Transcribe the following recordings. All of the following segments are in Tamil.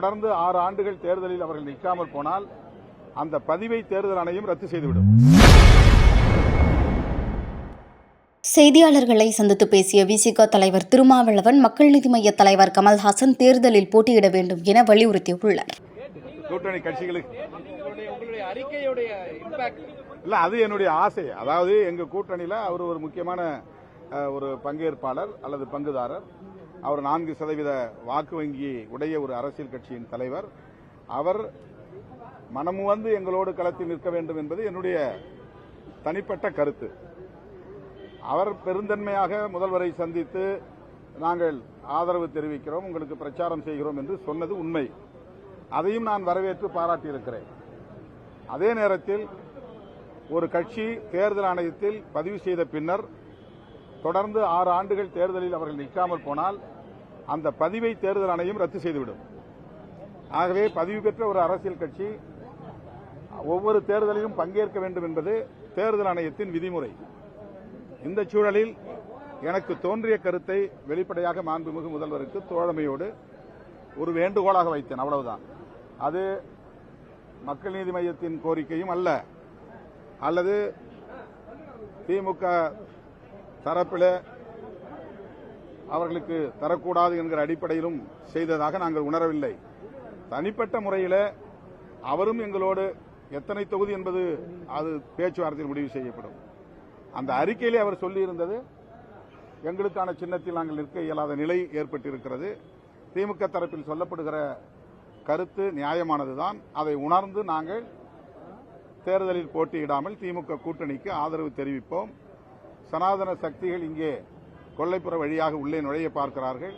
தொடர்ந்து 6 ஆண்டுகள் தேர்தலில் அவர்கள் நிற்காமல் போனால் அந்த பதிவை தேர்தல் ஆணையம் ரத்து செய்துவிடும். செய்தியாளர்களை சந்தித்து பேசிய விசிக தலைவர் திருமாவளவன் மக்கள் நீதி மய்ய தலைவர் கமல்ஹாசன் தேர்தலில் போட்டியிட வேண்டும் என வலியுறுத்தியுள்ளார். கூட்டணி கட்சிகளுக்கு இல்ல, அது என்னுடைய ஆசை. அதாவது எங்க கூட்டணியில அவர் ஒரு முக்கியமான ஒரு பங்கேற்பாளர் அல்லது பங்குதாரர். அவர் 4% வாக்கு வங்கி உடைய ஒரு அரசியல் கட்சியின் தலைவர். அவர் மனமுவந்து எங்களோடு களத்தில் நிற்க வேண்டும் என்பது என்னுடைய தனிப்பட்ட கருத்து. அவர் பெருந்தன்மையாக முதல்வரை சந்தித்து நாங்கள் ஆதரவு தெரிவிக்கிறோம், உங்களுக்கு பிரச்சாரம் செய்கிறோம் என்று சொன்னது உண்மை. அதையும் நான் வரவேற்று பாராட்டியிருக்கிறேன். அதே நேரத்தில் ஒரு கட்சி தேர்தல் ஆணையத்தில் பதிவு செய்த பின்னர் தொடர்ந்து 6 ஆண்டுகள் தேர்தலில் அவர்கள் நிற்காமல் போனால் அந்த பதிவை தேர்தல் ஆணையம் ரத்து செய்துவிடும். ஆகவே பதிவு பெற்ற ஒரு அரசியல் கட்சி ஒவ்வொரு தேர்தலிலும் பங்கேற்க வேண்டும் என்பது தேர்தல் ஆணையத்தின் விதிமுறை. இந்த சூழலில் எனக்கு தோன்றிய கருத்தை வெளிப்படையாக மாண்புமிகு முதல்வருக்கு தோழமையோடு ஒரு வேண்டுகோளாக வைத்தேன், அவ்வளவுதான். அது மக்கள் நீதி மய்யத்தின் கோரிக்கையும் அல்ல, அல்லது திமுக தரப்பில் அவர்களுக்கு தரக்கூடாது என்கிற அடிப்படையிலும் செய்ததாக நாங்கள் உணரவில்லை. தனிப்பட்ட முறையில் அவரும் எங்களோடு எத்தனை தொகுதி என்பது அது பேச்சுவார்த்தையில் முடிவு செய்யப்படும். அந்த அறிக்கையிலே அவர் சொல்லியிருந்தது எங்களுக்கான சின்னத்தில் நாங்கள் நிற்க இயலாத நிலை ஏற்பட்டிருக்கிறது. திமுக தரப்பில் சொல்லப்படுகிற கருத்து நியாயமானதுதான். அதை உணர்ந்து நாங்கள் தேர்தலில் போட்டியிடாமல் திமுக கூட்டணிக்கு ஆதரவு தெரிவிப்போம். சனாதன சக்திகள் இங்கே கொல்லைப்புற வழியாக உள்ளே நுழைய பார்க்கிறார்கள்.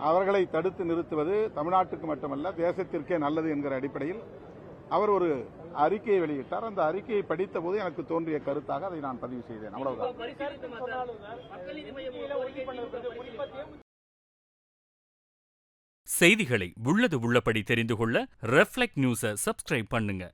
அவர்களை தடுத்து நிறுத்துவது தமிழ்நாட்டுக்கு மட்டுமல்ல தேசத்திற்கே நல்லது என்கிற அடிப்படையில் அவர் ஒரு அறிக்கையை வெளியிட்டார். அந்த அறிக்கையை படித்த போது எனக்கு தோன்றிய கருத்தாக அதை நான் பதிவு செய்தேன், அவ்வளவுதான். செய்திகளை உள்ளது உள்ளபடி தெரிந்து கொள்ள ரெஃப்ளெக்ட் நியூஸை சப்ஸ்கிரைப் பண்ணுங்க.